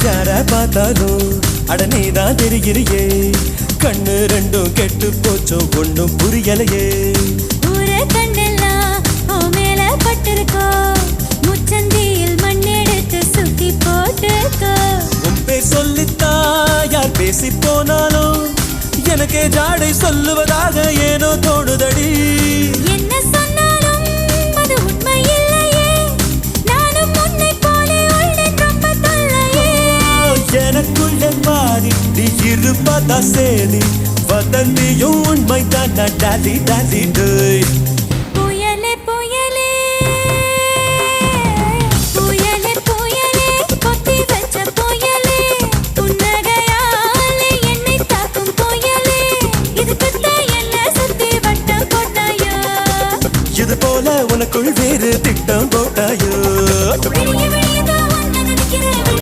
யார பார்த்தாலும் அட நீதான் தெரிகிறியே கண்ணு ரெண்டும் கெட்டு போச்சோ ஒண்ணும் புரியலையே ஊர கண்ணெல்லாம் ஓ மேல பட்டிருக்கோ முச்சந்தியில் மண்ணெடுத்து சுத்தி போட்டுக்கோ உன் பேர் சொல்லித்தா யார் பேசி போனாலும் எனக்கே ஜாடை சொல்லுவதாக ஏனோ தோணுதடி என்ன சொன்னாலும் அது உண்மை இல்லையே நானும் உன்னை போலே உள்ளேன் ரொம்ப தொல்லையே எனக்குள்ளே மாறி நீ இருப்பதா சேரி வதந்தியும் உண்மைதான் டாலி டாலி டேய்